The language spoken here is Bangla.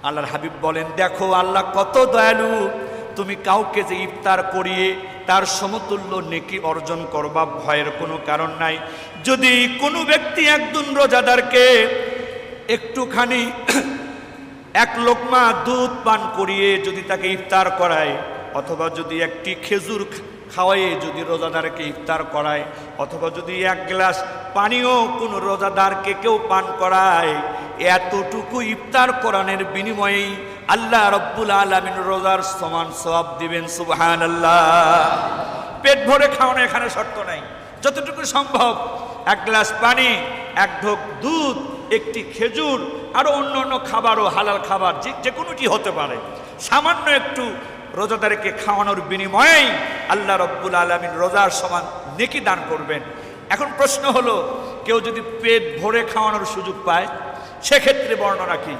আল্লাহর হাবিব বলেন, দেখো আল্লাহ কত দয়ালু, তুমি কাউকে যে ইফতার করিয়ে তার সমতুল্য নেকি অর্জন করবা, ভয়ের কোনো কারণ নাই। যদি কোনো ব্যক্তি একজন রোজাদারকে একটুখানি এক লোকমা দুধ পান করিয়ে যদি তাকে ইফতার করায়, অথবা যদি একটি খেজুর খাওয়াইয়ে যদি রোজাদারকে ইফতার করায়, অথবা যদি এক গ্লাস পানিও কোনো রোজাদারকে কেউ পান করায়, এতটুকু ইফতার করানোর বিনিময়েই আল্লাহ রব্বুল আলামিন রোজার সমান সওয়াব দিবেন। সুবহানাল্লাহ। পেট ভরে খাওয়ানো এখানে শর্ত নাই, যতটুকু সম্ভব এক গ্লাস পানি, এক ঢোক দুধ, একটি খেজুর, আরো অন্য অন্য খাবারও, হালাল খাবার যে কোনোটি হতে পারে, সামান্য একটু রোজাদারকে খাওয়ানোর বিনিময়েই আল্লাহ রব্বুল আলামিন রোজার সমান নেকি দান করবেন। এখন প্রশ্ন হলো, কেউ যদি পেট ভরে খাওয়ানোর সুযোগ পায়, সেক্ষেত্রে বর্ণনা কি?